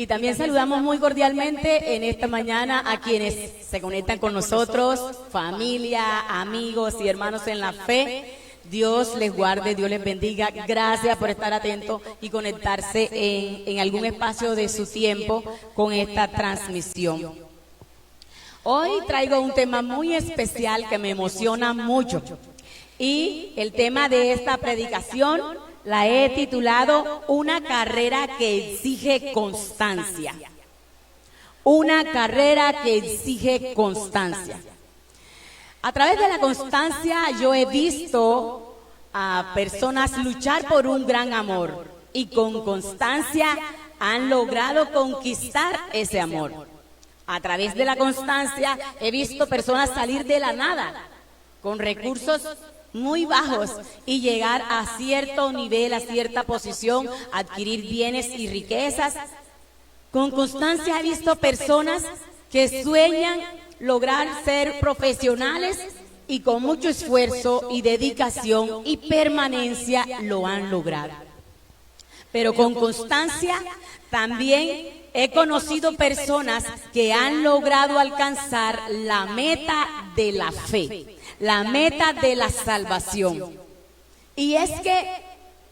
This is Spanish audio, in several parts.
Y también saludamos muy cordialmente en esta mañana a quienes se conectan con nosotros, familia, amigos y hermanos en la fe. Dios les guarde, Dios les bendiga. Gracias por estar atentos y conectarse en algún espacio de su tiempo con esta transmisión. Hoy traigo un tema muy especial que me emociona mucho. Y el tema de esta predicación la he titulado Una carrera que exige constancia. Una carrera que exige constancia. A través de la constancia yo he visto a personas luchar por un gran amor y con constancia han logrado conquistar ese amor. A través de la constancia he visto personas salir de la nada con recursos muy bajos y llegar a cierto nivel, a cierta posición, adquirir bienes y riquezas. Con constancia he visto personas que sueñan lograr ser profesionales y con mucho esfuerzo y dedicación y permanencia lo han logrado. Pero con constancia también he conocido personas que han logrado alcanzar la meta de la fe, la meta de la salvación. Y es que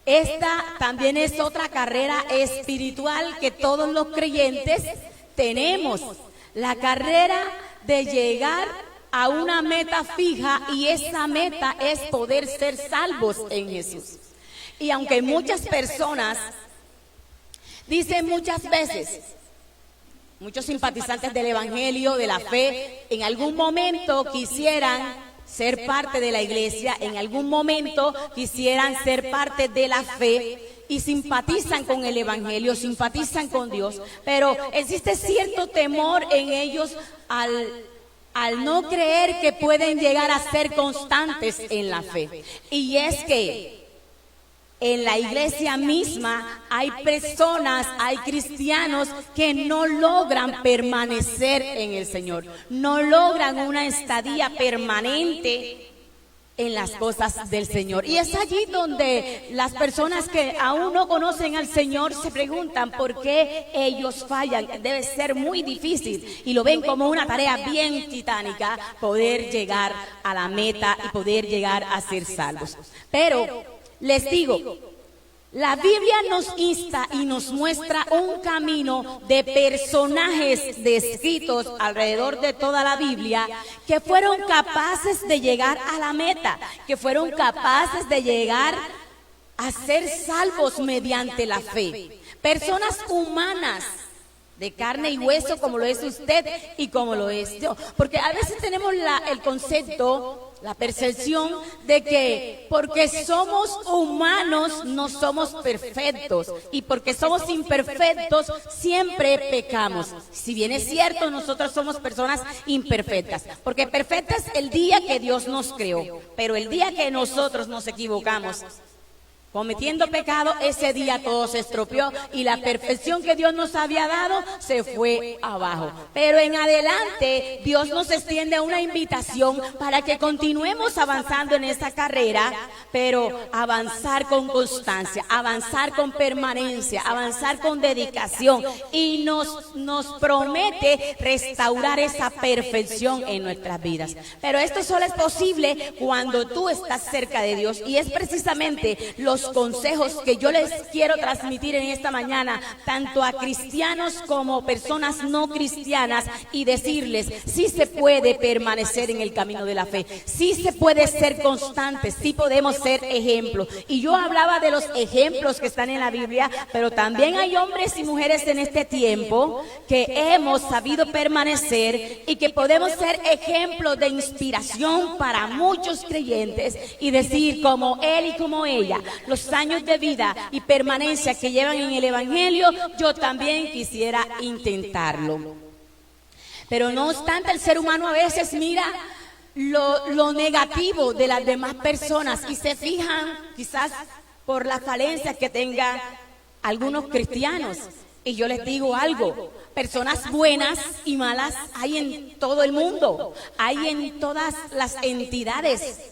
esta también es otra carrera espiritual que todos los creyentes tenemos, la carrera de llegar a una meta fija, y esa meta es poder ser salvos en Jesús. Y aunque muchas personas dicen muchas veces, muchos simpatizantes del Evangelio, de la fe, en algún momento quisieran ser parte de la iglesia, en algún momento quisieran ser parte de la fe y simpatizan con el Evangelio, simpatizan con Dios, pero existe cierto temor en ellos al no creer que pueden llegar a ser constantes en la fe. Y es que en la iglesia misma hay personas, hay cristianos que no logran permanecer en el Señor, no logran una estadía permanente en las cosas del Señor. Y es allí donde las personas que aún no conocen al Señor se preguntan por qué ellos fallan. Debe ser muy difícil y lo ven como una tarea bien titánica poder llegar a la meta y poder llegar a ser salvos. Pero les digo, la Biblia nos insta y nos muestra un camino de personajes descritos alrededor de toda la Biblia que fueron capaces de llegar a la meta, que fueron capaces de llegar a ser salvos mediante la fe. Personas humanas, de carne y hueso, como lo es usted y como lo es yo. Porque a veces tenemos el concepto, la percepción de que porque somos humanos no somos perfectos, y porque somos imperfectos siempre pecamos. Si bien es cierto, nosotros somos personas imperfectas, porque perfecta es el día que Dios nos creó, pero el día que nosotros nos equivocamos cometiendo pecado, ese día todo se estropeó y la perfección que Dios nos había dado se fue abajo. Pero en adelante Dios nos extiende una invitación para que continuemos avanzando en esta carrera, pero avanzar con constancia, avanzar con permanencia, avanzar con dedicación, y nos promete restaurar esa perfección en nuestras vidas. Pero esto solo es posible cuando tú estás cerca de Dios, y es precisamente los consejos que yo les quiero transmitir en esta mañana, tanto a cristianos como personas no cristianas, y decirles, sí se puede permanecer en el camino de la fe, sí se puede ser constantes, sí podemos ser ejemplos. Y yo hablaba de los ejemplos que están en la Biblia, pero también hay hombres y mujeres en este tiempo que hemos sabido permanecer y que podemos ser ejemplos de inspiración para muchos creyentes, y decir, como él y como ella, los años de vida y permanencia que llevan en el Evangelio, yo también quisiera intentarlo. Pero no obstante, el ser humano a veces mira lo negativo de las demás personas y se fijan quizás por las falencias que tengan algunos cristianos. Y yo les digo algo, personas buenas y malas hay en todo el mundo, hay en todas las entidades.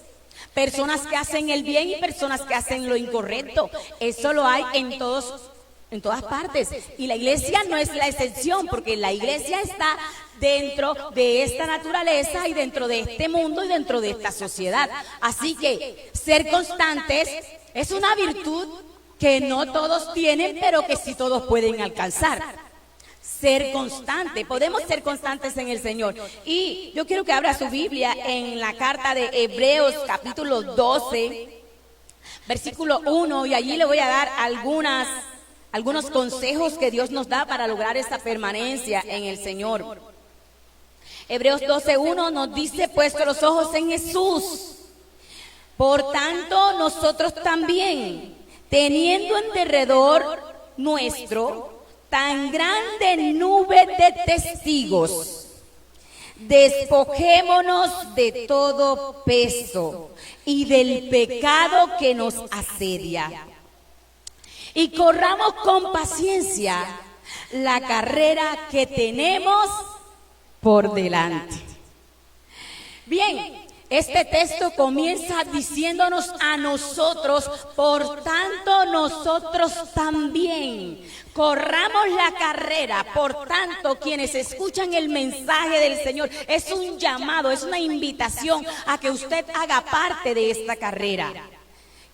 Personas que hacen el bien y personas que hacen lo incorrecto. Eso lo hay en todos En todas partes. Y la iglesia no es la excepción, porque la iglesia está dentro de esta naturaleza y dentro de este mundo y dentro de esta sociedad. Así que ser constantes es una virtud que no todos tienen, pero que sí todos pueden alcanzar. Ser constante, podemos ser constantes en el Señor. Y yo quiero que abra su Biblia en la carta de Hebreos capítulo 12, versículo 1, y allí le voy a dar algunos consejos que Dios nos da para lograr esta permanencia en el Señor. Hebreos 12:1 nos dice: puesto los ojos en Jesús, por tanto nosotros también, teniendo en derredor nuestro tan grande nube de testigos, despojémonos de todo peso y del pecado que nos asedia, y corramos con paciencia la carrera que tenemos por delante. Bien, este texto comienza diciéndonos a nosotros: por tanto nosotros también corramos la carrera. Por tanto, quienes escuchan el mensaje del Señor, es un llamado, es una invitación a que usted haga parte de esta carrera.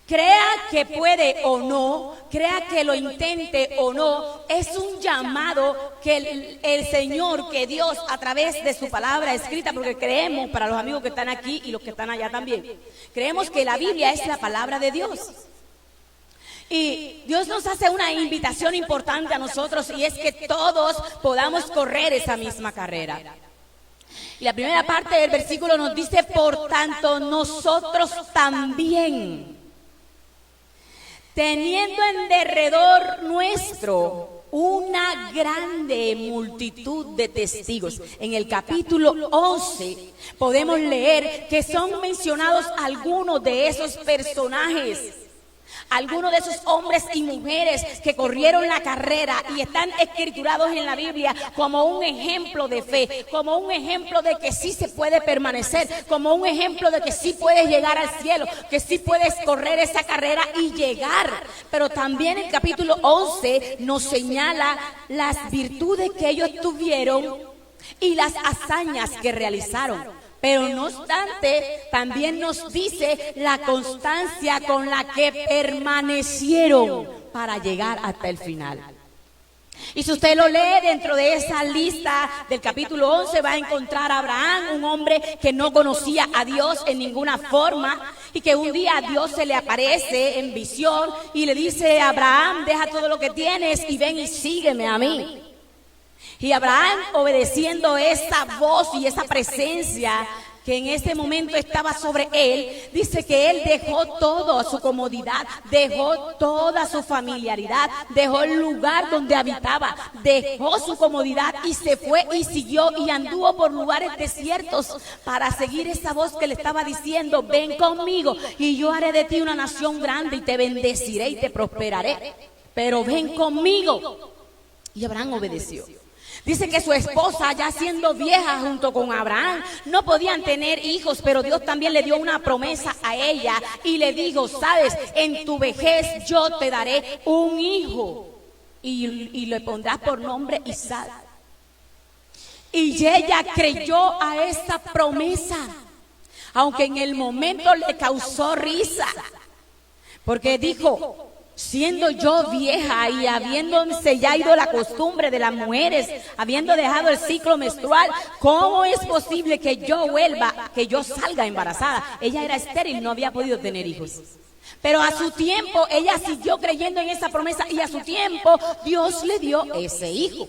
Crea que puede o no, crea que lo intente o no, es un llamado que el Señor, que Dios, a través de su palabra escrita, porque creemos, para los amigos que están aquí y los que están allá también, creemos que la Biblia es la palabra de Dios. Y Dios nos hace una invitación importante a nosotros, y es que todos podamos correr esa misma carrera. Y la primera parte del versículo nos dice: por tanto nosotros también, teniendo en derredor nuestro una grande multitud de testigos. En el capítulo 11 podemos leer que son mencionados algunos de esos personajes, algunos de esos hombres y mujeres que corrieron la carrera y están escriturados en la Biblia como un ejemplo de fe, como un ejemplo de que sí se puede permanecer, como un ejemplo de que sí puedes llegar al cielo, que sí puedes correr esa carrera y llegar. Pero también el capítulo 11 nos señala las virtudes que ellos tuvieron y las hazañas que realizaron. Pero no obstante, también nos dice la constancia con la que permanecieron para llegar hasta el final. Y si usted lo lee dentro de esa lista del capítulo 11, va a encontrar a Abraham, un hombre que no conocía a Dios en ninguna forma, y que un día Dios se le aparece en visión y le dice: Abraham, deja todo lo que tienes y ven y sígueme a mí. Y Abraham, obedeciendo esa voz y esa presencia que en ese momento estaba sobre él, dice que él dejó toda su comodidad, dejó toda su familiaridad, dejó el lugar donde habitaba, dejó su comodidad y se fue y siguió y anduvo por lugares desiertos para seguir esa voz que le estaba diciendo: ven conmigo y yo haré de ti una nación grande y te bendeciré y te prosperaré, pero ven conmigo. Y Abraham obedeció. Dice que su esposa, ya siendo vieja junto con Abraham, no podían tener hijos, pero Dios también le dio una promesa a ella y le dijo: sabes, en tu vejez yo te daré un hijo y le pondrás por nombre Isaac. Y ella creyó a esa promesa, aunque en el momento le causó risa, porque dijo: siendo yo vieja y habiéndose ya ido la costumbre de las mujeres, habiendo dejado el ciclo menstrual, ¿cómo es posible que yo vuelva, que yo salga embarazada? Ella era estéril, no había podido tener hijos. Pero a su tiempo ella siguió creyendo en esa promesa y a su tiempo Dios le dio ese hijo.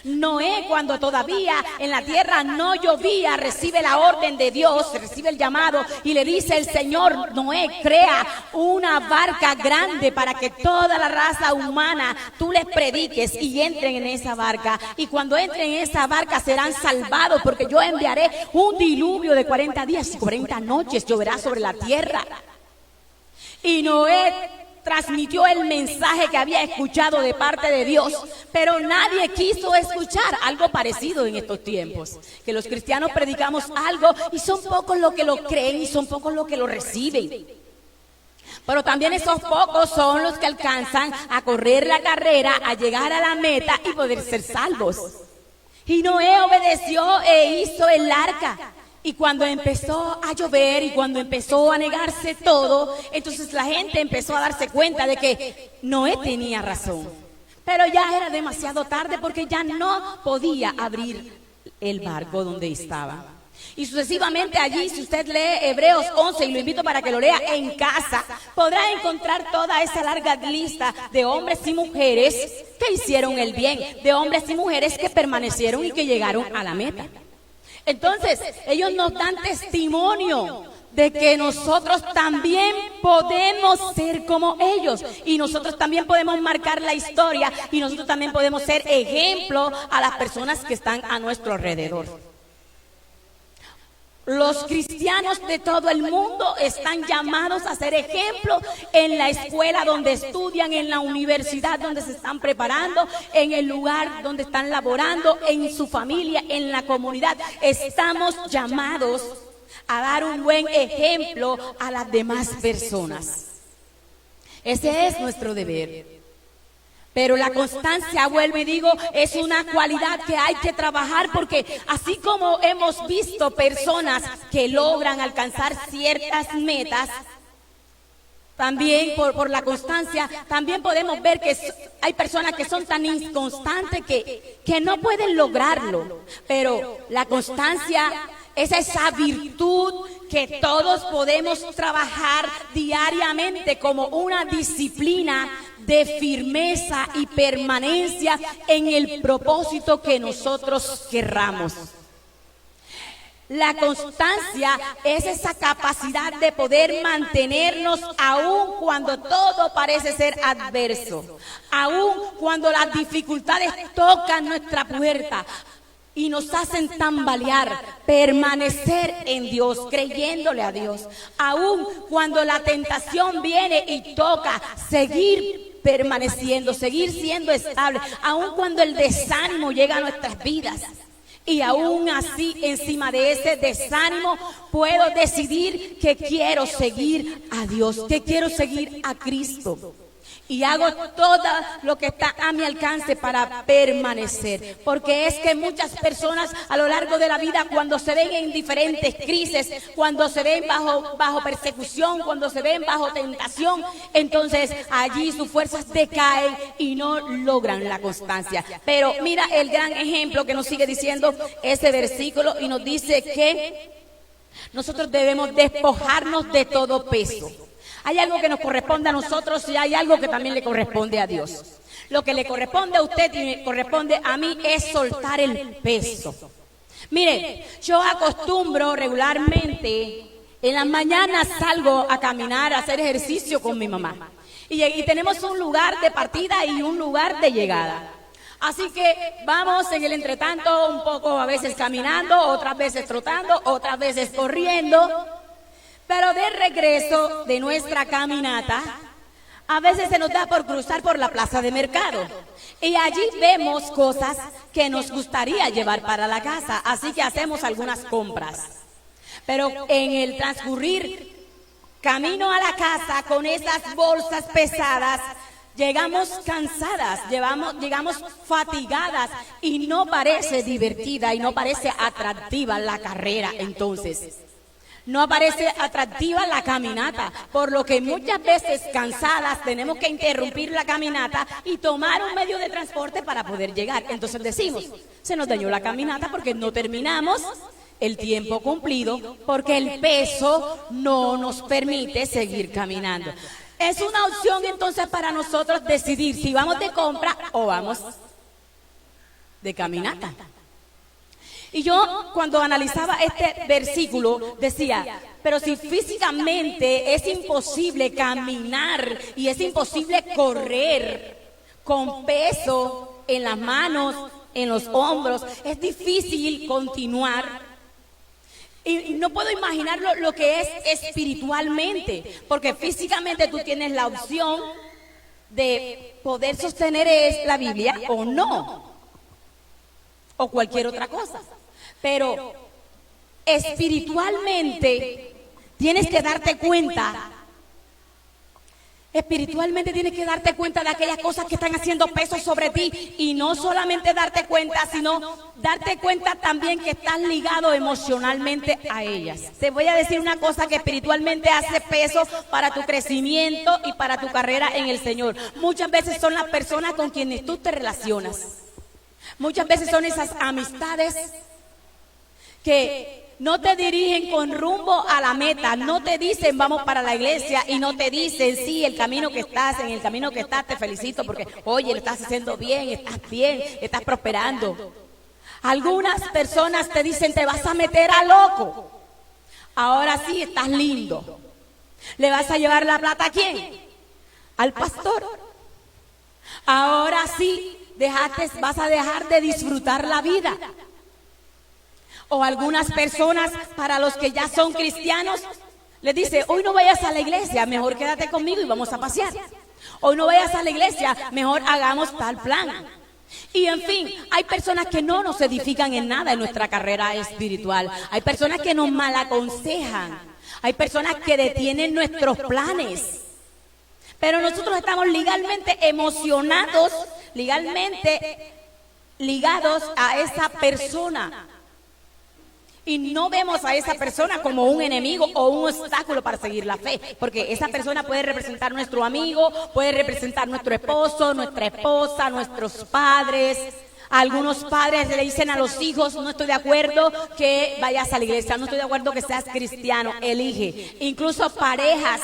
Noé, cuando todavía en la tierra no llovía, recibe la orden de Dios, recibe el llamado y le dice el Señor: Noé, crea una barca grande para que toda la raza humana tú les prediques y entren en esa barca. Y cuando entren en esa barca serán salvados, porque yo enviaré un diluvio de 40 días y 40 noches, lloverá sobre la tierra. Y Noé transmitió el mensaje que había escuchado de parte de Dios, pero nadie quiso escuchar. Algo parecido en estos tiempos, que los cristianos predicamos algo y son pocos los que lo creen y son pocos los que lo reciben. Pero también esos pocos son los que alcanzan a correr la carrera, a llegar a la meta y poder ser salvos. Y Noé obedeció e hizo el arca. Y cuando empezó a llover y cuando empezó a negarse todo, entonces la gente empezó a darse cuenta de que Noé tenía razón. Pero ya era demasiado tarde porque ya no podía abrir el barco donde estaba. Y sucesivamente allí, si usted lee Hebreos 11, y lo invito para que lo lea en casa, podrá encontrar toda esa larga lista de hombres y mujeres que hicieron el bien, de hombres y mujeres que permanecieron y que llegaron a la meta. Entonces, ellos nos dan testimonio de que nosotros también podemos ser como ellos y nosotros también podemos marcar la historia y nosotros también podemos ser ejemplo a las personas que están a nuestro alrededor. Los cristianos de todo el mundo están llamados a ser ejemplo en la escuela donde estudian, en la universidad donde se están preparando, en el lugar donde están laborando, en su familia, en la comunidad. Estamos llamados a dar un buen ejemplo a las demás personas. Ese es nuestro deber. Pero la constancia, vuelvo y digo, es una cualidad que hay que trabajar porque así como hemos visto personas que logran alcanzar ciertas metas, también por la constancia, también podemos ver que hay personas que son tan inconstantes que no pueden lograrlo. Pero la constancia es esa virtud que todos podemos trabajar diariamente como una disciplina de firmeza y permanencia en el propósito que nosotros querramos. La constancia es esa capacidad de poder mantenernos aún cuando todo parece ser adverso, aún cuando las dificultades tocan nuestra puerta y nos hacen tambalear, permanecer en Dios, creyéndole a Dios, aún cuando la tentación viene y toca, seguir permaneciendo, seguir siendo estable, aún cuando el desánimo llega a nuestras vidas. Y aún así, encima de ese desánimo, puedo decidir que quiero seguir a Dios, que quiero seguir a Cristo. Y hago todo lo que está a mi alcance para permanecer. Porque es que muchas personas a lo largo de la vida, cuando se ven en diferentes crisis, cuando se ven bajo persecución, cuando se ven bajo tentación, entonces allí sus fuerzas decaen y no logran la constancia. Pero mira el gran ejemplo que nos sigue diciendo ese versículo y nos dice que nosotros debemos despojarnos de todo peso. Hay algo que nos corresponde a nosotros y hay algo que también le corresponde a Dios. Lo que le corresponde a usted y me corresponde a mí es soltar el peso. Mire, yo acostumbro regularmente, en las mañanas salgo a caminar, a hacer ejercicio con mi mamá. Y tenemos un lugar de partida y un lugar de llegada. Así que vamos en el entretanto un poco a veces caminando, otras veces trotando, otras veces corriendo. Pero de regreso de nuestra caminata, a veces se nos da por cruzar por la plaza de mercado. Y allí vemos cosas que nos gustaría llevar para la casa, así que hacemos algunas compras. Pero en el transcurrir camino a la casa con esas bolsas pesadas, llegamos cansadas, llegamos fatigadas y no parece divertida y no parece atractiva la carrera entonces. No parece atractiva la caminata, por lo que muchas veces cansadas tenemos que interrumpir la caminata y tomar un medio de transporte para poder llegar. Entonces decimos, se nos dañó la caminata porque no terminamos el tiempo cumplido, porque el peso no nos permite seguir caminando. Es una opción entonces para nosotros decidir si vamos de compra o vamos de caminata. Y yo cuando analizaba este versículo decía, pero si físicamente es imposible caminar y es imposible correr con peso en las manos, en los hombros, es difícil continuar. Y no puedo imaginar lo que es espiritualmente, porque físicamente tú tienes la opción de poder sostener la Biblia o no, o cualquier otra cosa. Pero espiritualmente tienes que darte cuenta Espiritualmente tienes que darte cuenta de aquellas cosas que están haciendo peso sobre ti, y no solamente darte cuenta, sino darte cuenta también que estás ligado emocionalmente a ellas. Te voy a decir una cosa que espiritualmente hace peso para tu crecimiento y para tu carrera en el Señor. Muchas veces son las personas con quienes tú te relacionas. Muchas veces son esas amistades que no te dirigen con rumbo a la meta, no te dicen vamos para la iglesia, y no te dicen sí, en el camino que estás, te felicito porque oye, lo estás haciendo bien, estás prosperando. Algunas personas te dicen te vas a meter a loco, ahora sí estás lindo. ¿Le vas a llevar la plata a quién? Al pastor. Ahora sí vas a dejar de disfrutar la vida. O algunas personas, para los que ya son cristianos, les dice, hoy no vayas a la iglesia, mejor quédate conmigo y vamos a pasear. Hoy no vayas a la iglesia, mejor hagamos tal plan. Y en fin, hay personas que no nos edifican en nada en nuestra carrera espiritual. Hay personas que nos malaconsejan. Hay personas que detienen nuestros planes. Pero nosotros estamos legalmente emocionados, legalmente ligados a esa persona. Y no vemos a esa persona como un enemigo o un obstáculo para seguir la fe, porque esa persona puede representar nuestro amigo, puede representar nuestro esposo, nuestra esposa, nuestros padres. Algunos padres le dicen a los hijos, no estoy de acuerdo que vayas a la iglesia, no estoy de acuerdo que seas cristiano, elige. Incluso parejas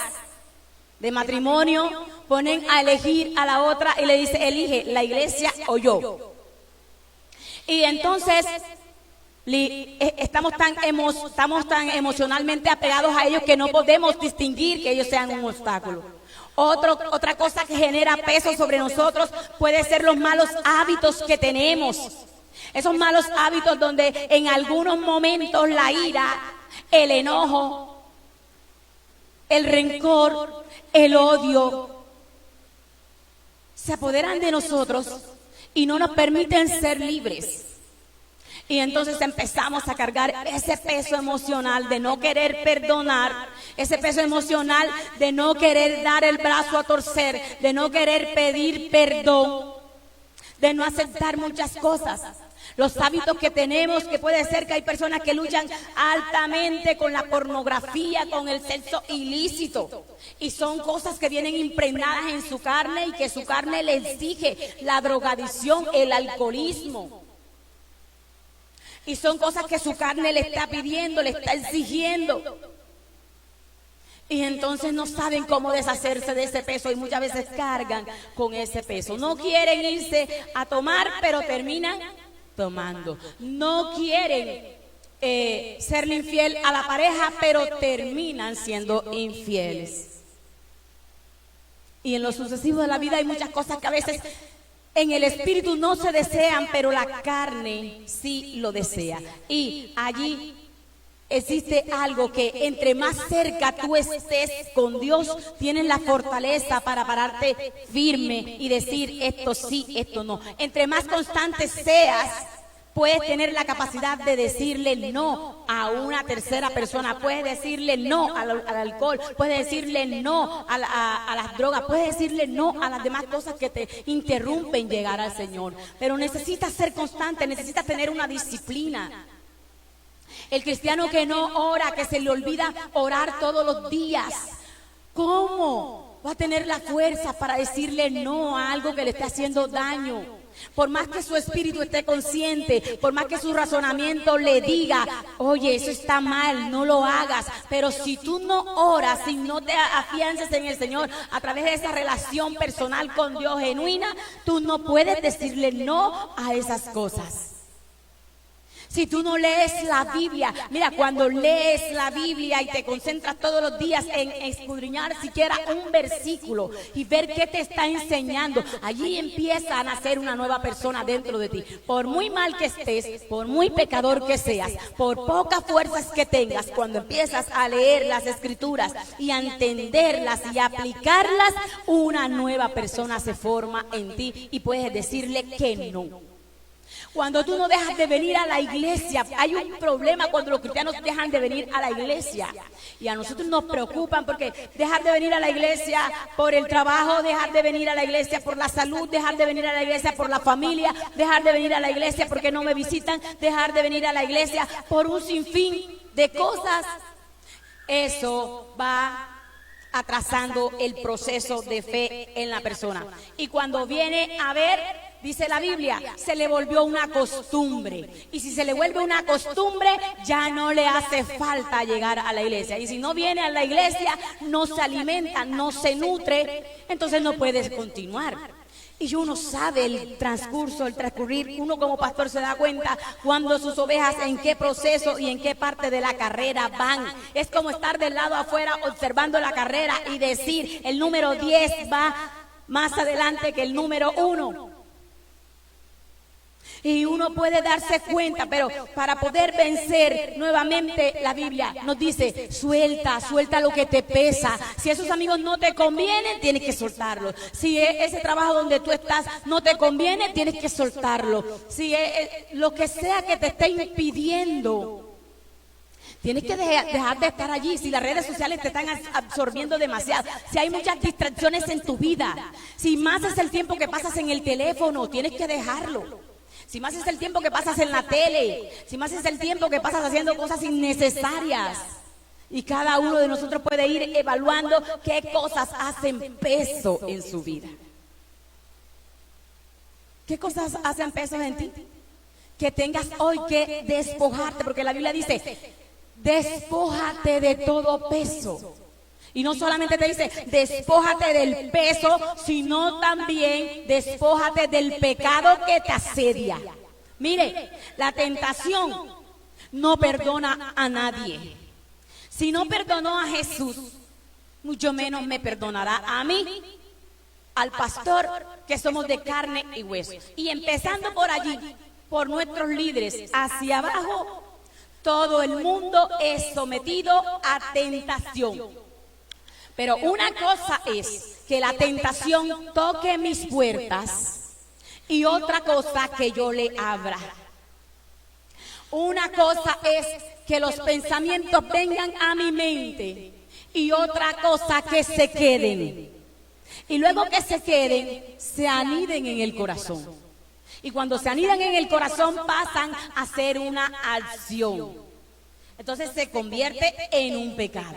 de matrimonio ponen a elegir a la otra y le dice, elige la iglesia o yo. Y entonces estamos tan emocionalmente apegados a ellos que no podemos distinguir que ellos sean un obstáculo. Otra cosa que genera peso sobre nosotros puede ser los malos hábitos que tenemos. Esos malos hábitos donde en algunos momentos la ira, el enojo, el rencor, el odio se apoderan de nosotros y no nos permiten ser libres. Y entonces empezamos a cargar ese peso emocional de no querer perdonar, ese peso emocional de no querer dar el brazo a torcer, de no querer pedir perdón, de no aceptar muchas cosas. Los hábitos que tenemos, que puede ser que hay personas que luchan altamente con la pornografía, con el sexo ilícito. Y son cosas que vienen impregnadas en su carne y que su carne le exige, la drogadicción, el alcoholismo. Y son cosas que su carne le está pidiendo, le está exigiendo. Y entonces no saben cómo deshacerse de ese peso y muchas veces cargan con ese peso. No quieren irse a tomar, pero terminan tomando. No quieren serle infiel a la pareja, pero terminan siendo infieles. Y en lo sucesivo de la vida hay muchas cosas que a veces en el espíritu no se desean, pero la carne sí lo desea. Y allí existe algo que entre más cerca tú estés con Dios, tienes la fortaleza para pararte firme y decir esto sí, esto no. Entre más constante seas, puedes tener la capacidad de decirle no a una tercera persona, puedes decirle no al alcohol, puedes decirle no a las drogas, puedes decirle no a las demás cosas que te interrumpen llegar al Señor. Pero necesitas ser constante, necesitas tener una disciplina. El cristiano que no ora, que se le olvida orar todos los días, ¿cómo va a tener la fuerza para decirle no a algo que le está haciendo daño? Por más que su espíritu esté consciente, por más que su razonamiento le diga, oye, eso está mal, no lo hagas. Pero si tú no oras, si no te afianzas en el Señor a través de esa relación personal con Dios genuina, tú no puedes decirle no a esas cosas. Si tú no lees la Biblia, mira, cuando lees la Biblia y te concentras todos los días en escudriñar siquiera un versículo y ver qué te está enseñando, allí empieza a nacer una nueva persona dentro de ti. Por muy mal que estés, por muy pecador que seas, por pocas fuerzas que tengas, cuando empiezas a leer las Escrituras y a entenderlas y a aplicarlas, una nueva persona se forma en ti y puedes decirle que no. Cuando tú no dejas de venir a la iglesia, hay un problema cuando los cristianos dejan de venir a la iglesia. Y a nosotros nos preocupan porque dejar de venir a la iglesia por el trabajo, dejar de venir a la iglesia por la salud, dejar de venir a la iglesia por la familia, dejar de venir a la iglesia porque no me visitan, dejar de venir a la iglesia por un sinfín de cosas. Eso va atrasando el proceso de fe en la persona. Y cuando viene a ver, dice la Biblia, se le volvió una costumbre. Y si se le vuelve una costumbre, ya no le hace falta llegar a la iglesia. Y si no viene a la iglesia, no se alimenta, no se nutre, entonces no puedes continuar. Y uno sabe el transcurso, el transcurrir. Uno como pastor se da cuenta cuando sus ovejas en qué proceso y en qué parte de la carrera van. Es como estar del lado afuera observando la carrera y decir, el número 10 va más adelante que el número 1. Y uno puede darse cuenta, pero para poder vencer nuevamente, la Biblia nos dice, suelta lo que te pesa. Si esos amigos no te convienen, tienes que soltarlo. Si ese trabajo donde tú estás no te conviene, tienes que soltarlo. Si lo que sea que te esté impidiendo, tienes que dejar de estar allí. Si las redes sociales te están absorbiendo demasiado, si hay muchas distracciones en tu vida, si más es el tiempo que pasas en el teléfono, tienes que dejarlo. Si más es el tiempo que pasas en la tele, si más es el tiempo que pasas haciendo cosas innecesarias. Y cada uno de nosotros puede ir evaluando qué cosas hacen peso en su vida. ¿Qué cosas hacen peso en ti? Que tengas hoy que despojarte, porque la Biblia dice, despójate de todo peso. Y no solamente te dice, despójate del peso, sino también despójate del pecado que te asedia. Mire, la tentación no perdona a nadie. Si no perdonó a Jesús, mucho menos me perdonará a mí, al pastor, que somos de carne y hueso. Y empezando por allí, por nuestros líderes, hacia abajo, todo el mundo es sometido a tentación. Pero una cosa es que la tentación toque mis puertas y otra cosa que yo le abra. Una cosa es que los pensamientos vengan a mi mente y otra cosa que se queden. Y luego que se queden, se aniden en el corazón. Y cuando se anidan en el corazón pasan a ser una acción. Entonces se convierte en un pecado.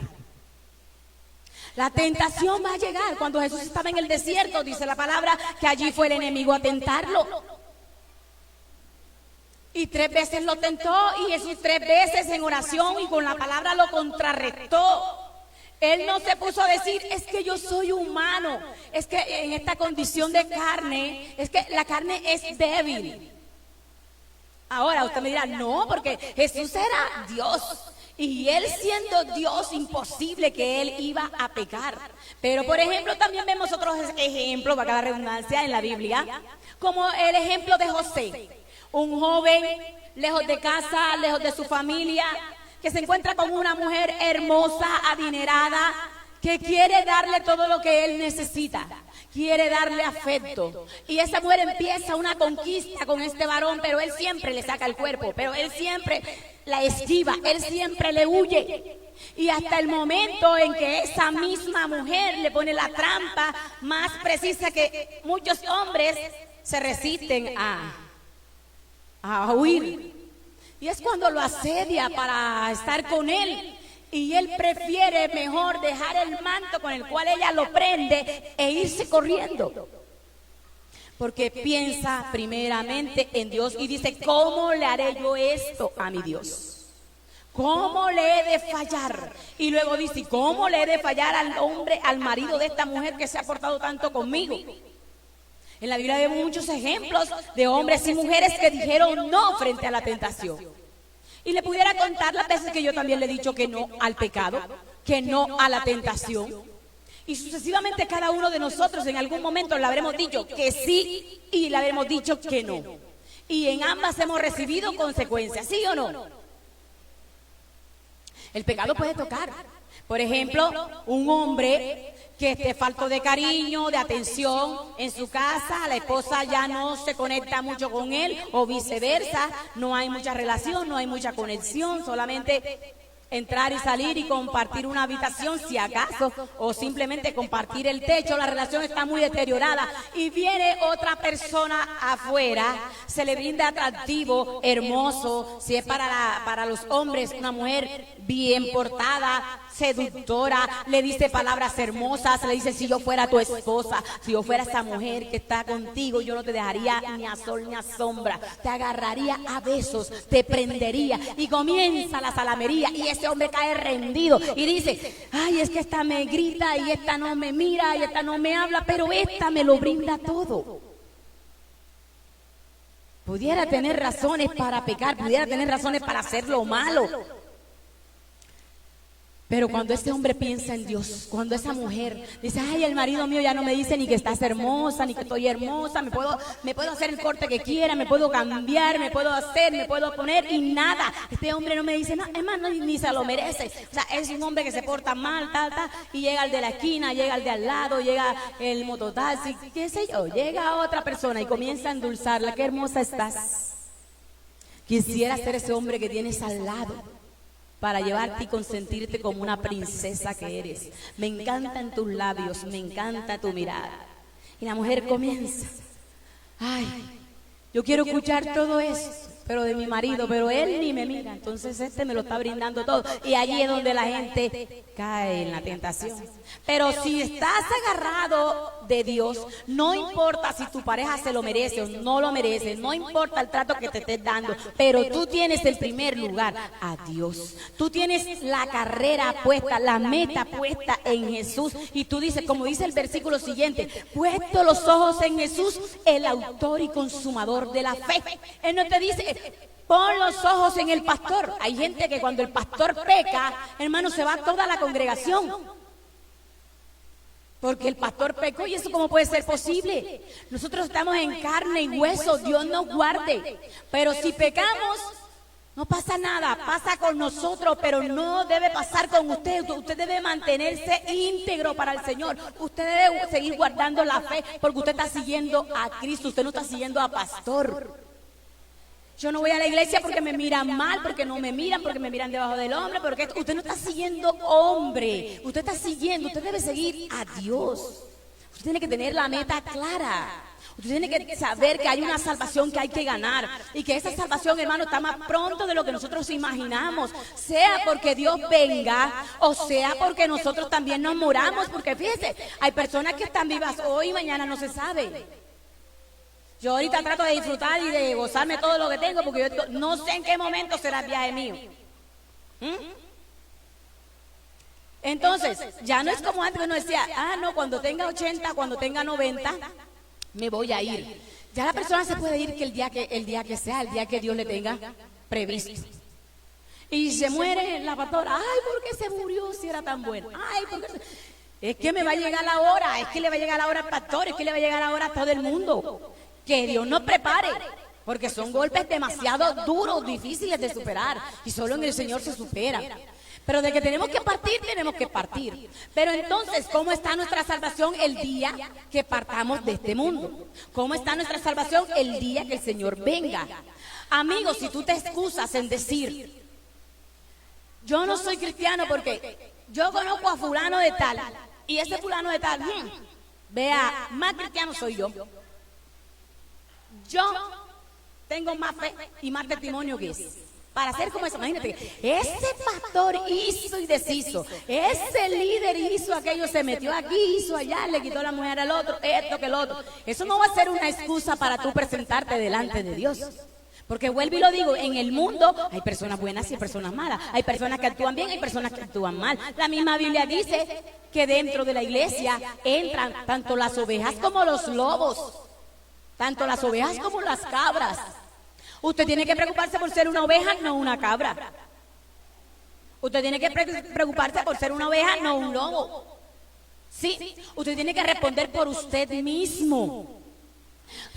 La tentación va a llegar. Cuando Jesús estaba en el desierto, dice la palabra que allí fue el enemigo a tentarlo. Y 3 veces lo tentó y Jesús 3 veces en oración y con la palabra lo contrarrestó. Él no se puso a decir, es que yo soy humano, es que en esta condición de carne, es que la carne es débil. Ahora usted me dirá, no, porque Jesús era Dios. Y él siendo Dios, imposible que él iba a pecar. Pero por ejemplo también vemos otros ejemplos, para cada redundancia, en la Biblia, como el ejemplo de José, un joven lejos de casa, lejos de su familia, que se encuentra con una mujer hermosa, adinerada, que quiere darle todo lo que él necesita, quiere darle afecto. Y esa mujer empieza una conquista con este varón, pero él siempre le saca el cuerpo, pero él siempre la esquiva, él siempre le huye. Y hasta el momento en que esa misma mujer le pone la trampa más precisa, que muchos hombres se resisten a huir. Y es cuando lo asedia para estar con él. Y él prefiere mejor dejar el manto con el cual ella lo prende e irse corriendo. Porque piensa primeramente en Dios y dice, ¿cómo le haré yo esto a mi Dios? ¿Cómo le he de fallar? Y luego dice, ¿cómo le he de fallar al hombre, al marido de esta mujer que se ha portado tanto conmigo? En la Biblia vemos muchos ejemplos de hombres y mujeres que dijeron no frente a la tentación. Y le pudiera contar las veces que yo también le he dicho que no al pecado, que no a la tentación. Y sucesivamente cada uno de nosotros en algún momento le habremos dicho que sí y le habremos dicho que no. Y en ambas hemos recibido consecuencias, ¿sí o no? El pecado puede tocar. Por ejemplo, un hombre que esté falto de cariño, de atención en su casa, la esposa ya no se conecta mucho con él o viceversa, no hay mucha relación, no hay mucha conexión, solamente entrar y salir y compartir una habitación si acaso, o simplemente compartir el techo, la relación está muy deteriorada y viene otra persona afuera, se le brinda atractivo, hermoso, si es para los hombres, una mujer bien portada, seductora, le dice palabras hermosas, le dice: si yo fuera tu esposa, si yo fuera esa mujer que está contigo, yo no te dejaría ni a sol ni a sombra, te agarraría a besos, te prendería, y comienza la salamería y ese hombre cae rendido y dice: ay, es que esta me grita y esta no me mira y esta no me habla, pero esta me lo brinda todo. Pudiera tener razones para pecar, pudiera tener razones para hacer lo malo. Pero cuando ese hombre piensa en Dios, cuando esa mujer dice: ay, el marido mío ya no me dice ni que estás hermosa, ni que estoy hermosa, me puedo hacer el corte que quiera, me puedo cambiar, me puedo hacer, me puedo poner, y nada, este hombre no me dice nada, es más, ni se lo merece. O sea, es un hombre que se porta mal, y llega al de la esquina, llega al de al lado, llega el mototaxi, qué sé yo, llega otra persona y comienza a endulzarla: qué hermosa estás. Quisiera ser ese hombre que tienes al lado, para llevarte y consentirte como una princesa que eres. Me encantan tus labios, me encanta tu mirada. Y la mujer comienza: ay, yo quiero escuchar todo eso, pero de mi marido, pero él ni me mira, entonces este me lo está brindando todo. Y allí es donde la gente cae en la tentación. Pero si estás agarrado de Dios, no importa si tu pareja se lo merece o no lo merece, no importa el trato que te estés dando, pero tú tienes el primer lugar, a Dios. Tú tienes la carrera puesta, la meta puesta en Jesús, y tú dices, como dice el versículo siguiente: puesto los ojos en Jesús, el autor y consumador de la fe. Él no te dice: pon los ojos en el pastor. Hay gente que cuando el pastor peca, hermano, se va toda la congregación, porque el pastor pecó. ¿Y eso cómo puede ser posible? Nosotros estamos en carne y hueso, Dios nos guarde. Pero si pecamos, no pasa nada, pasa con nosotros, pero no debe pasar con usted. Usted debe mantenerse íntegro para el Señor. Usted debe seguir guardando la fe, porque usted está siguiendo a Cristo, usted no está siguiendo a pastor. Yo no voy a la iglesia porque me miran mal, porque no me miran, porque me miran debajo del hombro, porque usted no está siguiendo hombre, usted debe seguir a Dios. Usted tiene que tener la meta clara. Usted tiene que saber que hay una salvación que hay que ganar, y que esa salvación, hermano, está más pronto de lo que nosotros imaginamos, sea porque Dios venga o sea porque nosotros también nos moramos, porque fíjese, hay personas que están vivas hoy y mañana no se sabe. Yo ahorita trato de disfrutar y de gozarme todo lo que tengo, porque yo no sé en qué momento será el viaje mío. Entonces, ya no es como antes, uno decía: ah, no, cuando tenga 80, cuando tenga 90, me voy a ir. Ya la persona se puede ir que el día que sea, el día que Dios le tenga previsto. Y se muere la pastora: ay, ¿por qué se murió si era tan bueno? Ay, ¿por qué? Es que me va a llegar la hora, es que le va a llegar la hora al pastor, es que le va a llegar la hora a todo el mundo. Que Dios nos prepare, porque son golpes demasiado duros, difíciles de superar, y solo en el Señor se superan. Pero de que tenemos que partir, tenemos que partir. Pero entonces, ¿cómo está nuestra salvación el día que partamos de este mundo? ¿Cómo está nuestra salvación el día que el Señor venga? Amigos, si tú te excusas en decir: yo no soy cristiano porque yo conozco a fulano de tal, y ese fulano de tal, vea, más cristiano soy yo. Yo tengo más fe y más testimonio que ese. Para ser como eso, imagínate, ese pastor hizo y deshizo, ese líder hizo aquello, se metió aquí, hizo allá, le quitó la mujer al otro, esto que el otro. Eso no va a ser una excusa para tú presentarte delante de Dios. Porque vuelvo y lo digo, en el mundo hay personas buenas y personas malas, hay personas que actúan bien, hay personas que actúan mal. La misma Biblia dice que dentro de la iglesia entran tanto las ovejas como los lobos, tanto las ovejas como las cabras. Usted tiene que preocuparse por ser una oveja, no una cabra. Usted tiene que preocuparse por ser una oveja, no un lobo. Sí, usted tiene que responder por usted mismo.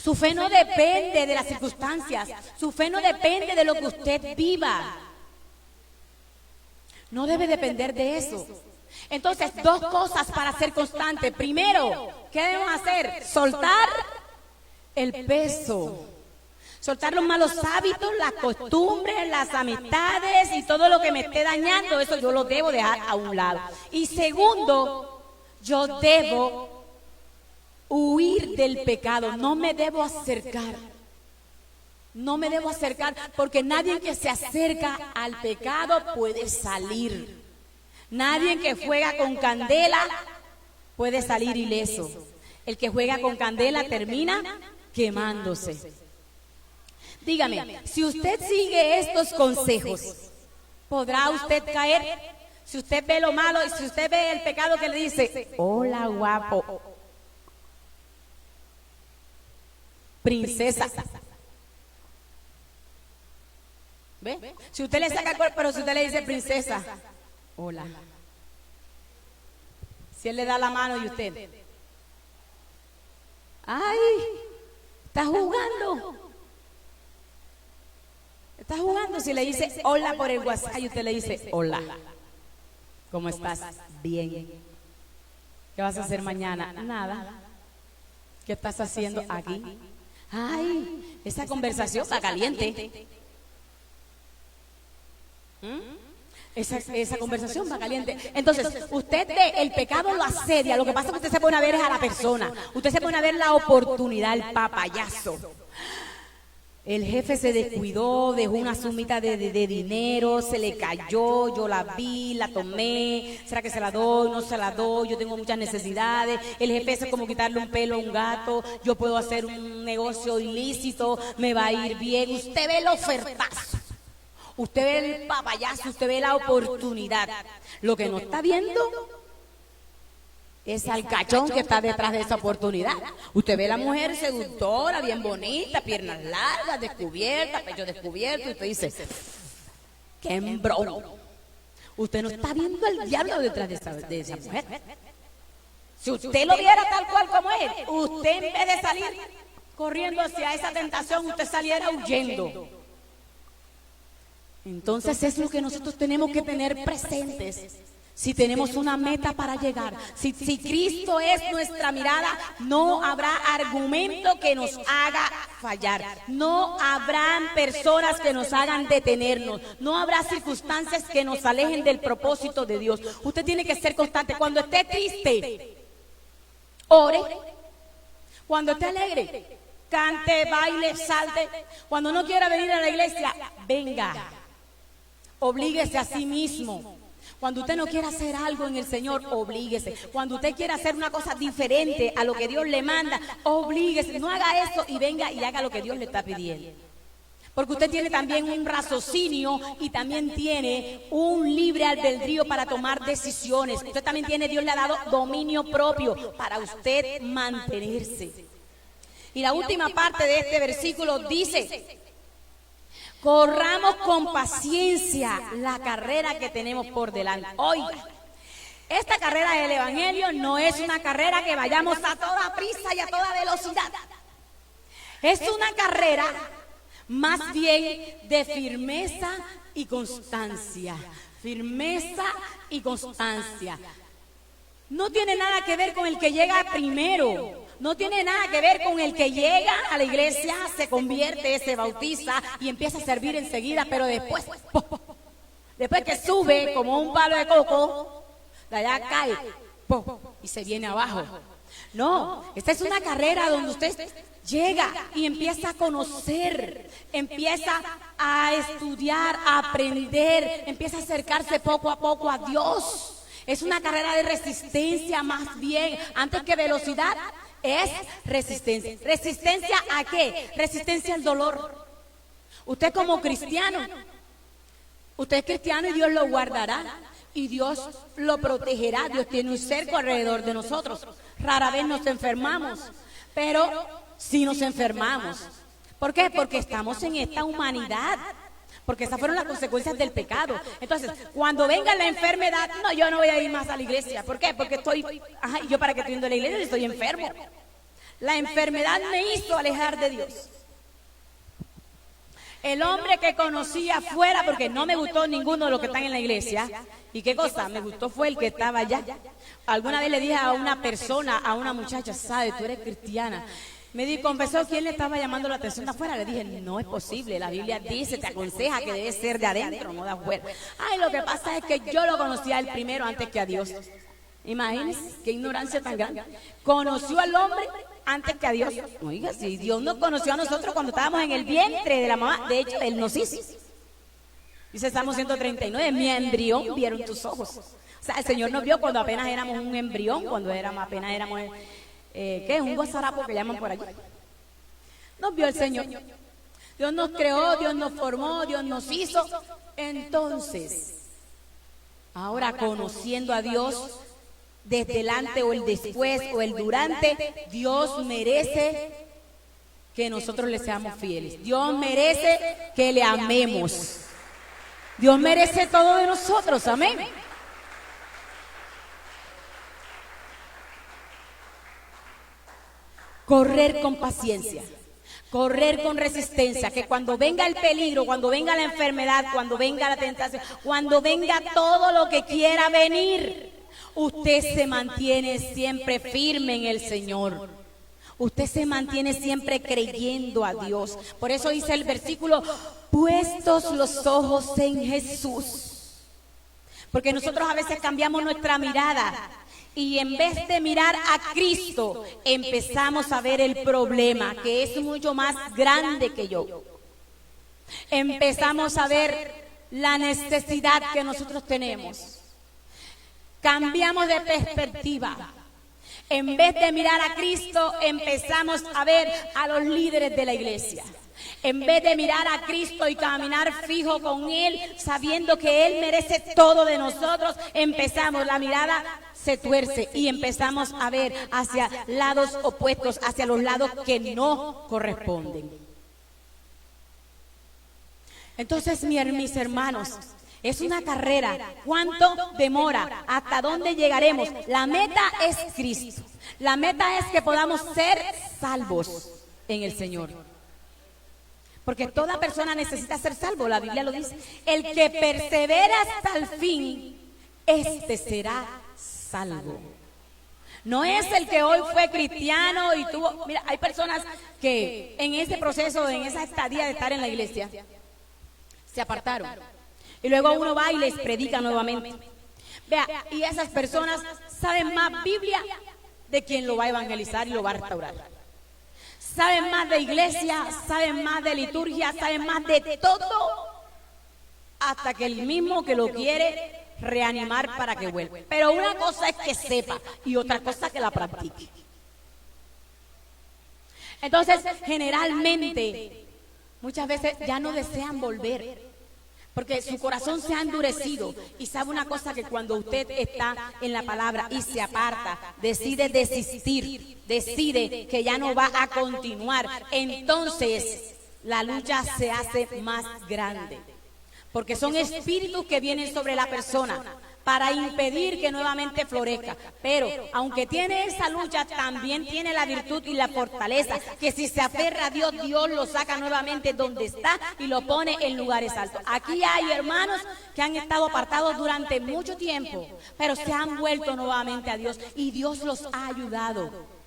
Su fe no depende de las circunstancias, su fe no depende de lo que usted viva. No debe depender de eso. Entonces, dos cosas para ser constante. Primero, ¿qué debemos hacer? Soltar el peso. Soltar los malos hábitos, las costumbres, las amistades y todo lo que me esté dañando. Eso yo lo debo dejar a un lado. Y segundo, yo debo huir del pecado. No me debo acercar. No me debo acercar porque nadie que se acerca al pecado puede salir. Nadie que juega con candela puede salir ileso. El que juega con candela termina quemándose. Dígame, si usted sigue estos consejos, ¿podrá usted caer? Si usted ve lo malo y si usted ve el pecado que le dice, hola guapo, princesa. ¿Ve? Si usted le saca el cuerpo, pero si usted le dice princesa, hola. Si él le da la mano y usted, ay, está jugando. Está jugando. Si le dice hola por el WhatsApp y usted le dice hola, ¿cómo estás? Bien. ¿Qué vas a hacer mañana? Nada. ¿Qué estás haciendo aquí? Ay, esa conversación está caliente. Esa conversación va caliente. Entonces, usted ve, el pecado lo asedia. Lo que pasa es que usted se pone a ver es a la persona. Usted se pone a ver la oportunidad, el papayazo. El jefe se descuidó, dejó una sumita de dinero, se le cayó, yo la vi, la tomé. ¿Será que se la doy? No se la doy, yo tengo muchas necesidades. El jefe es como quitarle un pelo a un gato. Yo puedo hacer un negocio ilícito, me va a ir bien. Usted ve el ofertazo. Usted ve el papayazo, usted ve la oportunidad. Lo que no está viendo es al cachón que está detrás de esa oportunidad. Usted ve a la mujer seductora, bien bonita, piernas largas, descubiertas, pecho descubierto, y usted dice, ¡qué embrón! Usted no está viendo al diablo detrás de esa mujer. Si usted lo viera tal cual como es, usted en vez de salir corriendo hacia esa tentación, usted saliera huyendo. Entonces es lo que nosotros tenemos que tener presentes. Si tenemos una meta para llegar, si Cristo es nuestra mirada, no habrá argumento que nos haga fallar. No habrán personas que nos hagan detenernos. No habrá circunstancias que nos alejen del propósito de Dios. Usted tiene que ser constante. Cuando esté triste, ore. Cuando esté alegre, cante, baile, salte. Cuando no quiera venir a la iglesia, venga. Oblíguese a sí mismo. Cuando usted no quiera hacer algo en el Señor, oblíguese. Cuando usted quiera hacer una cosa diferente a lo que Dios le manda, oblíguese. No haga eso y venga y haga lo que Dios le está pidiendo. Porque usted tiene también un raciocinio y también tiene un libre albedrío para tomar decisiones. Usted también tiene, Dios le ha dado dominio propio para usted mantenerse. Y la última parte de este versículo dice: corramos con paciencia la carrera que tenemos por delante. Oiga, esta carrera del Evangelio no es una carrera que vayamos a toda prisa y a toda velocidad. Es una carrera más bien de firmeza y constancia. Firmeza y constancia. No tiene nada que ver con el que llega primero. No tiene nada que ver con el que llega a la iglesia, se convierte, se bautiza y empieza a servir enseguida, pero después que sube como un palo de coco, de allá cae y se viene abajo. No, esta es una carrera donde usted llega y empieza a conocer, empieza a estudiar, a aprender, empieza a acercarse poco a poco a Dios. Es una carrera de resistencia más bien, antes que velocidad. Es resistencia. ¿Resistencia a qué? Resistencia al dolor. Usted como cristiano, usted es cristiano y Dios lo guardará y Dios lo protegerá. Dios tiene un cerco alrededor de nosotros. Rara vez nos enfermamos, pero sí nos enfermamos. ¿Por qué? Porque estamos en esta humanidad. Porque esas fueron las consecuencias del pecado. Entonces, cuando venga la enfermedad, no, yo no voy a ir más a la iglesia. ¿Por qué? Porque yo para qué estoy yendo a la iglesia, estoy enfermo. La enfermedad me hizo alejar de Dios. El hombre que conocí afuera, porque no me gustó ninguno de los que están en la iglesia. ¿Y qué cosa? Me gustó fue el que estaba allá. Alguna vez le dije a una persona, a una muchacha, ¿sabes? Tú eres cristiana. Confesó quién le estaba llamando la atención de afuera. Le dije, no es posible. La Biblia dice, te aconseja que debe ser de adentro, no de afuera. Ay, lo que pasa es que yo lo conocía a él primero antes que a Dios. Imagínense qué ignorancia tan grande. Conoció al hombre antes que a Dios. Oiga, si Dios nos conoció a nosotros cuando estábamos en el vientre de la mamá, de hecho, Él nos hizo. Dice Salmo 139, mi embrión vieron tus ojos. O sea, el Señor nos vio cuando apenas éramos un embrión, cuando apenas éramos, ¿qué es? Un guasarapo que llaman por allí. Nos vio el Señor. Dios nos creó, Dios nos formó, Dios nos hizo. Entonces, ahora conociendo a Dios, desde el antes o el después o el durante, Dios merece que nosotros le seamos fieles. Dios merece que le amemos. Dios merece todo de nosotros, amén. Correr con paciencia, correr con resistencia, que cuando venga el peligro, cuando venga la enfermedad, cuando venga la tentación, cuando venga todo lo que quiera venir, usted se mantiene siempre firme en el Señor. Usted se mantiene siempre creyendo a Dios. Por eso dice el versículo, puestos los ojos en Jesús. Porque nosotros a veces cambiamos nuestra mirada y en vez de mirar a Cristo, empezamos a ver el problema, que es mucho más grande que yo. Empezamos a ver la necesidad que nosotros tenemos. Cambiamos de perspectiva. En vez de mirar a Cristo, empezamos a ver a los líderes de la iglesia. En vez de mirar a Cristo y caminar fijo con Él, sabiendo que Él merece todo de nosotros, la mirada se tuerce y empezamos a ver hacia lados opuestos, hacia los lados que no corresponden. Entonces, mis hermanos, es una carrera. ¿Cuánto demora? ¿Hasta dónde llegaremos? La meta es Cristo. La meta es que podamos ser salvos en el Señor. Porque toda persona necesita ser salvo. La Biblia lo dice. El que persevera hasta el fin, este será salvo. No es el que hoy fue cristiano y tuvo... Mira, hay personas que en ese proceso, en esa estadía de estar en la iglesia, se apartaron. Y luego uno va y les predica nuevamente. Vea, y esas personas saben más Biblia de quien lo va a evangelizar y lo va a restaurar. Saben más de iglesia, saben más de liturgia, saben más de todo, hasta que el mismo que lo quiere reanimar para que vuelva. Pero una cosa es que sepa y otra cosa que la practique. Entonces, generalmente, muchas veces ya no desean volver. Porque su corazón se ha endurecido. Y sabe una cosa, que cuando usted está en la palabra y se aparta, decide desistir, decide que ya no va a continuar, entonces la lucha se hace más grande. Porque son espíritus que vienen sobre la persona para impedir que nuevamente florezca. Pero aunque tiene esa lucha, también tiene la virtud y la fortaleza, que si se aferra a Dios, Dios lo saca nuevamente donde está y lo pone en lugares altos. Aquí hay hermanos que han estado apartados durante mucho tiempo, pero se han vuelto nuevamente a Dios y Dios los ha ayudado.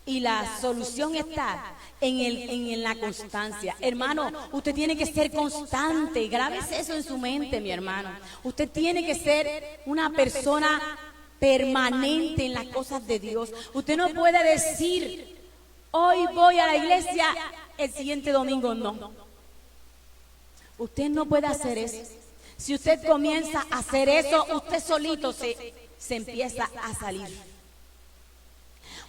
Y la solución está en la constancia. Hermano, usted tiene que ser constante. Grábese eso en su mente, mi hermano. Usted tiene que ser una persona permanente en las cosas de Dios. Usted no puede decir, hoy voy a la iglesia, el siguiente domingo no. Usted no puede hacer eso. Si usted comienza a hacer eso, usted solito se empieza a salir.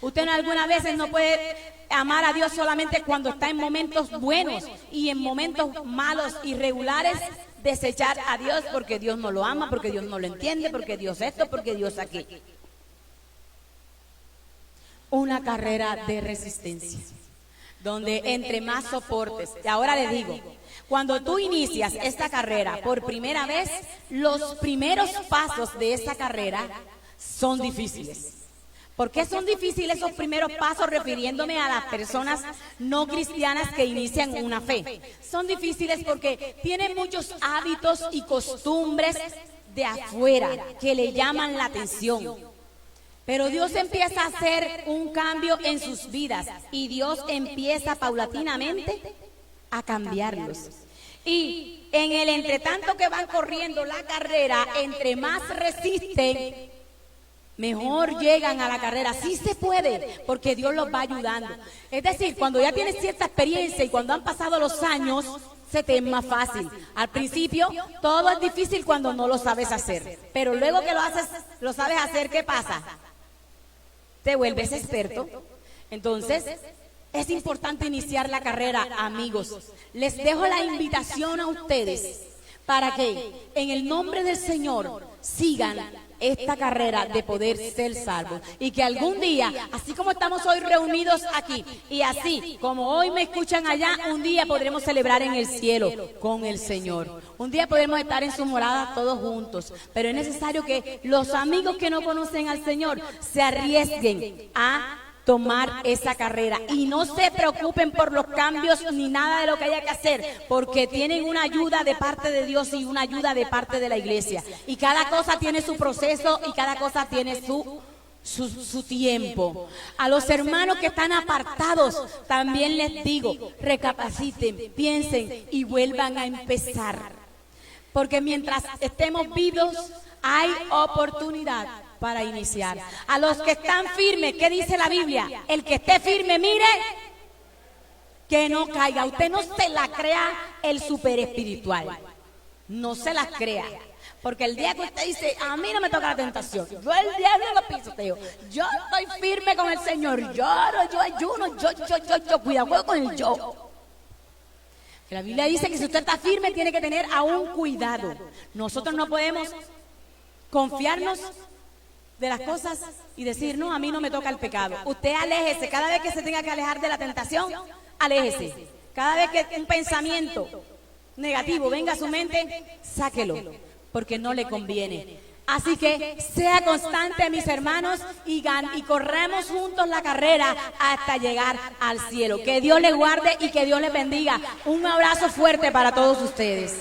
Usted algunas veces no puede amar a Dios solamente cuando está en momentos buenos, y en momentos malos, irregulares, desechar a Dios porque Dios no lo ama, porque Dios no lo entiende, porque Dios esto, porque Dios aquello. Una carrera de resistencia, donde entre más soportes. Y ahora le digo, cuando tú inicias esta carrera por primera vez, los primeros pasos de esta carrera son difíciles. ¿Por qué son difíciles esos primeros pasos refiriéndome a las personas no cristianas que inician una fe? Son difíciles porque tienen muchos hábitos y costumbres de afuera que le llaman la atención. Pero Dios empieza a hacer un cambio en sus vidas y Dios empieza paulatinamente a cambiarlos. Y en el entretanto que van corriendo la carrera, entre más resisten, mejor llegan a la carrera. Sí se puede, porque Dios los va ayudando. Es decir, cuando ya tienes cierta experiencia y cuando han pasado los años, se te es más fácil. Al principio, todo es difícil cuando no lo sabes hacer. Pero luego que lo sabes hacer, ¿qué pasa? Te vuelves experto. Entonces, es importante iniciar la carrera, amigos. Les dejo la invitación a ustedes para que en el nombre del Señor sigan esta carrera de poder ser salvos y que algún día, así como estamos hoy reunidos aquí y así como hoy me escuchan allá, un día podremos celebrar en el cielo con el Señor. Un día podremos estar en su morada todos juntos, pero es necesario que los amigos que no conocen al Señor se arriesguen a tomar esa carrera y no se preocupen por los cambios ni nada de lo que haya que hacer, porque tienen una ayuda de parte de Dios y una ayuda de parte de la iglesia, y cada cosa tiene su proceso y cada cosa tiene su tiempo. A los hermanos que están apartados también les digo, recapaciten, piensen y vuelvan a empezar, porque mientras estemos vivos hay oportunidad para iniciar. A los que están firmes, ¿qué dice la Biblia? El que esté firme, mire, que no caiga. Usted no se la crea el super espiritual. No se las crea. Porque el día que usted dice, a mí no me toca la tentación, yo el diablo lo pisoteo, yo estoy firme con el Señor, yo oro, yo ayuno, yo, cuidado con el yo. La Biblia dice que si usted está firme, tiene que tener aún cuidado. Nosotros no podemos confiarnos de las cosas y decir, no, a mí no me toca el pecado. Usted aléjese, cada vez que se tenga que alejar de la tentación, aléjese. Cada vez que un pensamiento negativo venga a su mente, sáquelo, porque no le conviene. Así que sea constante, mis hermanos, y corremos juntos la carrera hasta llegar al cielo. Que Dios les guarde y que Dios les bendiga. Un abrazo fuerte para todos ustedes.